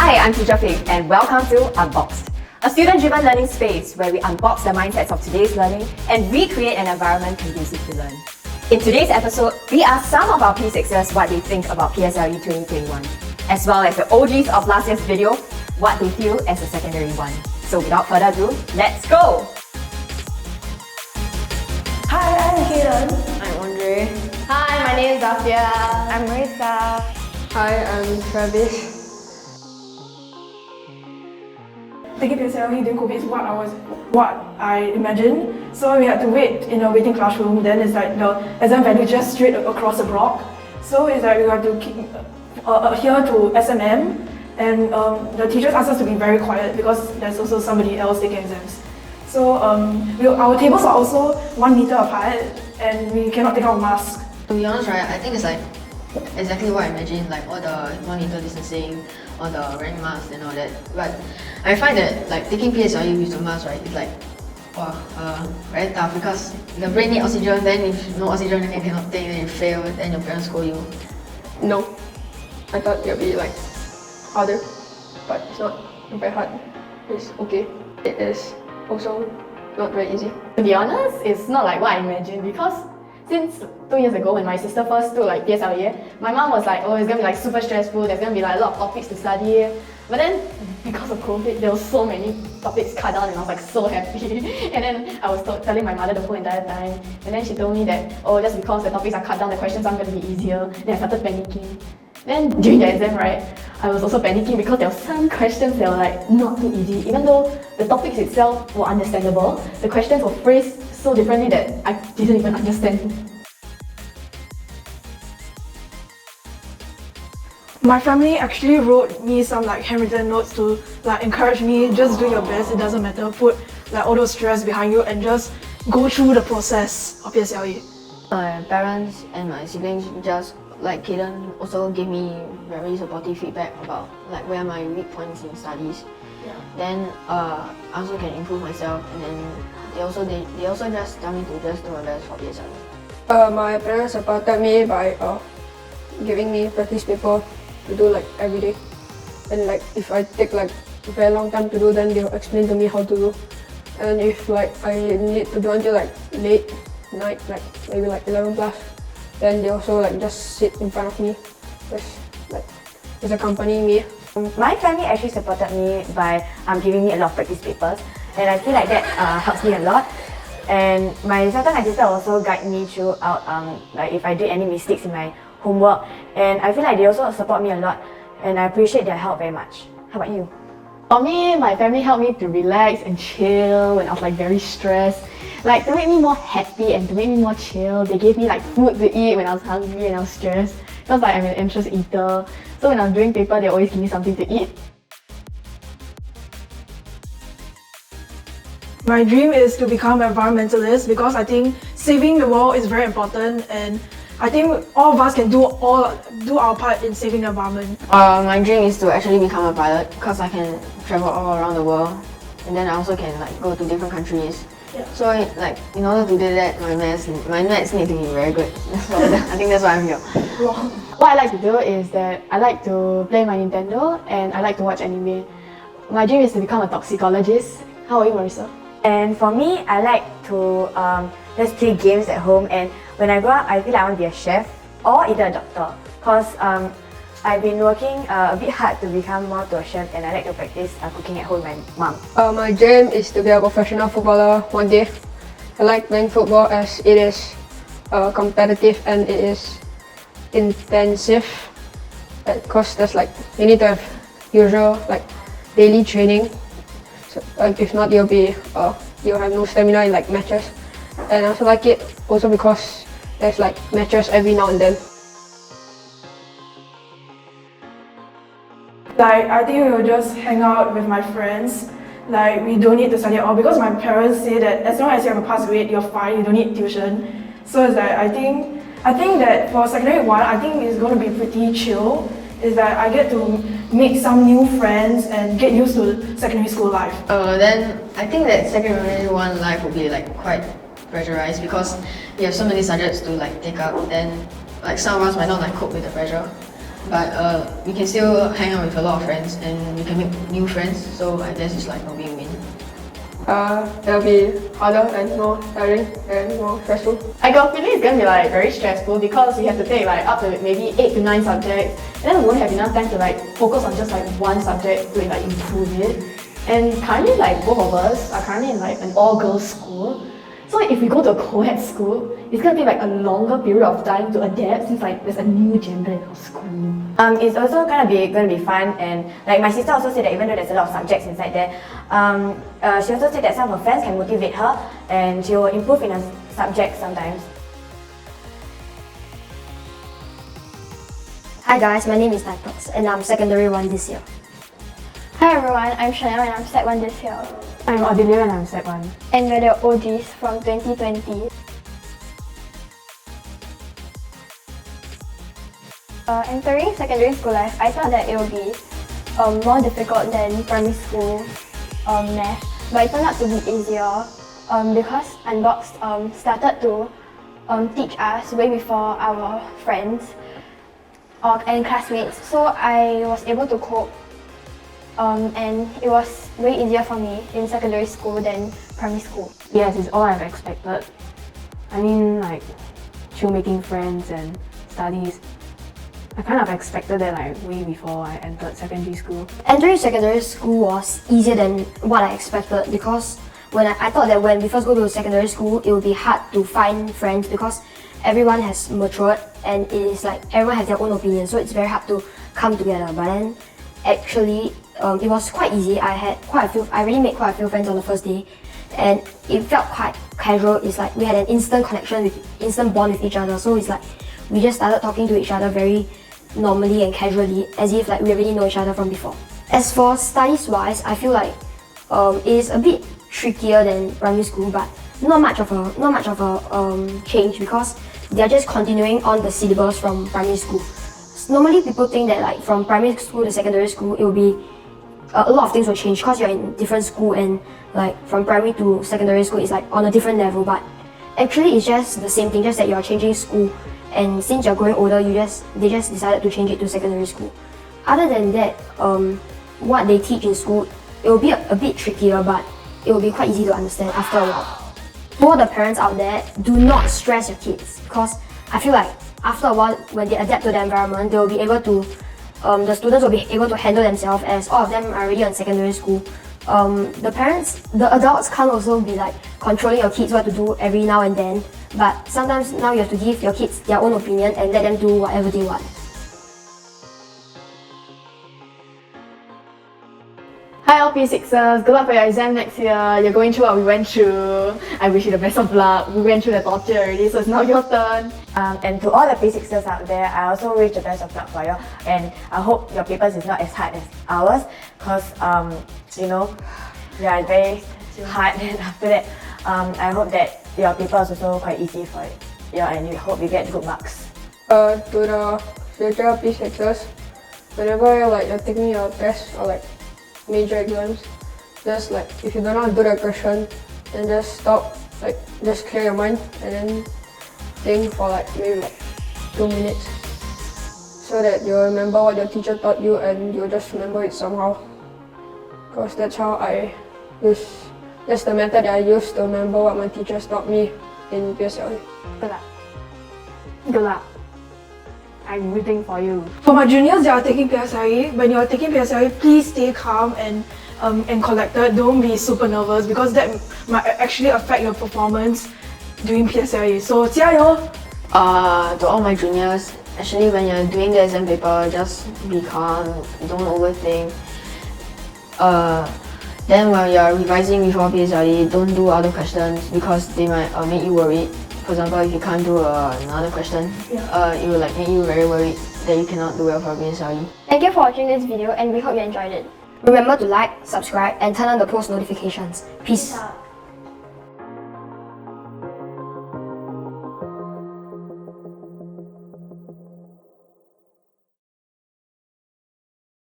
Hi, I'm Teacher Fink and welcome to Unboxed, a student-driven learning space where we unbox the mindsets of today's learning and recreate an environment conducive to learn. In today's episode, we ask some of our P6ers what they think about PSLE 2021, as well as the OGs of last year's video, what they feel as a secondary one. So without further ado, let's go! Hi, I'm Kayden. I'm Andre. Hi, my name is Zafia. I'm Marissa. Hi, I'm Travis. Taking PSLE during COVID is what I imagined. So we had to wait in a waiting classroom. Then it's like the exam venue just straight across the block. So it's like we have to keep adhere to SMM, and the teachers ask us to be very quiet because there's also somebody else taking exams. So our tables are also 1 meter apart, and we cannot take our masks. To be honest, right, I think it's like exactly what I imagined, like all the 1 meter distancing, all the wearing masks and all that. But I find that like taking PSLE with the mask, right, is like very tough because the brain needs oxygen. Then if no oxygen, then you cannot think, then you fail, then your parents scold you. No, I thought it would be like harder, but it's not very hard. It's okay. It is also not very easy. To be honest, it's not like what I imagined because since 2 years ago when my sister first took like PSLE, my mom was like, oh, it's gonna be like super stressful, there's gonna be like a lot of topics to study. But then because of COVID, there were so many topics cut down and I was like so happy. And then I was telling my mother the whole entire time. And then she told me that, oh, just because the topics are cut down, the questions aren't gonna be easier. Then I started panicking. Then during the exam, right, I was also panicking because there were some questions that were like not too easy. Even though the topics itself were understandable, the questions were phrased so differently that I didn't even understand. My family actually wrote me some like handwritten notes to like encourage me, just do your best, it doesn't matter, put like all those stress behind you and just go through the process of PSLE. My parents and my siblings, just like Kayden, also gave me very supportive feedback about like where my weak points in studies. Yeah. Then I also can improve myself, and then they also just tell me to just do my best for PSLE. My parents supported me by giving me practice paper to do like every day, and like if I take like a very long time to do, then they'll explain to me how to do. And if like I need to do until like late night, like maybe like 11 plus, then they also like just sit in front of me, just accompanying me. My family actually supported me by giving me a lot of practice papers, and I feel like that helps me a lot. And sometimes my sister also guide me throughout like if I did any mistakes in my homework, and I feel like they also support me a lot, and I appreciate their help very much. How about you? For me, my family helped me to relax and chill when I was like very stressed. Like to make me more happy and to make me more chill, they gave me like food to eat when I was hungry and I was stressed. Because like I'm an anxious eater, so when I'm doing paper, they always give me something to eat. My dream is to become an environmentalist because I think saving the world is very important, and I think all of us can do our part in saving the environment. My dream is to actually become a pilot because I can travel all around the world, and then I also can like go to different countries. Yeah. So like in order to do that, my maths need to be very good. So I think that's why I'm here. What I like to do is that I like to play my Nintendo and I like to watch anime. My dream is to become a toxicologist. How are you, Marissa? And for me, I like to just play games at home, and when I grow up, I feel like I want to be a chef or either a doctor, because I've been working a bit hard to become more to a chef, and I like to practice cooking at home with my mom. My dream is to be a professional footballer one day. I like playing football as it is competitive and it is intensive, because there's like you need to have usual like daily training. So if not, you'll have no stamina in like matches. And I also like it also because there's like matches every now and then. Like I think we will just hang out with my friends. Like we don't need to study at all because my parents say that as long as you have a pass grade, you're fine. You don't need tuition. So it's like I think that for secondary 1, I think it's going to be pretty chill. Is that I get to make some new friends and get used to secondary school life. Then I think that secondary 1 life would be like quite pressurized because you have so many subjects to like take up. Then like some of us might not like cope with the pressure. but we can still hang out with a lot of friends and we can make new friends. So I guess it's like a win-win. It'll be harder and more tiring and more stressful. I got a feeling it's gonna be like very stressful because we have to take like up to maybe 8 to 9 subjects, and then we won't have enough time to like focus on just like one subject to like improve it. And currently, like both of us are currently in like an all-girls school. So if we go to a co-ed school, it's gonna take like a longer period of time to adapt since like there's a new gender in our school. It's also gonna be fun, and like my sister also said that even though there's a lot of subjects inside there, she also said that some of her friends can motivate her and she will improve in a subject sometimes. Hi guys, my name is Unboxed and I'm secondary 1 this year. Hi everyone, I'm Chanel and I'm Sec 1 this year. I'm Audelia and I'm Sec 1. And we're the OGs from 2020. Entering secondary school life, I thought that it would be more difficult than primary school math, but it turned out to be easier because Unboxed started to teach us way before our friends and classmates, so I was able to cope. And it was way easier for me in secondary school than primary school. Yes, it's all I've expected. I mean, like, making friends and studies. I kind of expected that like way before I entered secondary school. Entering secondary school was easier than what I expected because when I thought that when we first go to secondary school, it would be hard to find friends because everyone has matured and it is like everyone has their own opinion, so it's very hard to come together. But then actually, it was quite easy. I really made quite a few friends on the first day, and it felt quite casual. It's like we had an instant connection, instant bond with each other. So it's like we just started talking to each other very normally and casually, as if like we already know each other from before. As for studies wise, I feel like it is a bit trickier than primary school, but not much of a change because they are just continuing on the syllabus from primary school. Normally people think that like from primary school to secondary school, it will be a lot of things will change because you're in different school, and like from primary to secondary school is like on a different level, but actually it's just the same thing, just that you're changing school, and since you're growing older, they just decided to change it to secondary school. Other than that, what they teach in school, it will be a bit trickier, but it will be quite easy to understand after a while. For all the parents out there, do not stress your kids because I feel like after a while, when they adapt to the environment, they will be able to, the students will be able to handle themselves, as all of them are already in secondary school. The adults can't also be like controlling your kids what to do every now and then, but sometimes now you have to give your kids their own opinion and let them do whatever they want. Hi all P6ers, good luck for your exam next year. You're going through what we went through. I wish you the best of luck. We went through the torture already, so it's now your turn. And to all the P6ers out there, I also wish the best of luck for you, and I hope your papers is not as hard as ours, because you know, they are very hard, and after that I hope that your paper is also quite easy for you, and we hope you get good marks. To the future P6ers, whenever like you're taking your test or like major exams, just like if you don't know how to do the question, then just stop, like just clear your mind and then think for like maybe like 2 minutes so that you'll remember what your teacher taught you and you'll just remember it somehow. Because that's the method that I use to remember what my teachers taught me in PSLE. Good luck. Good luck. I'm rooting for you. For my juniors that are taking PSLE, when you're taking PSLE, please stay calm and collected. Don't be super nervous because that might actually affect your performance during PSLE. So, 加油! To all my juniors, actually when you're doing the exam paper, just be calm, don't overthink. Then when you're revising before PSLE, don't do other questions because they might make you worried. For example, if you can't do another question, it will like make you very worried that you cannot do well for PSLE. Thank you for watching this video and we hope you enjoyed it. Remember to like, subscribe, and turn on the post notifications. Peace.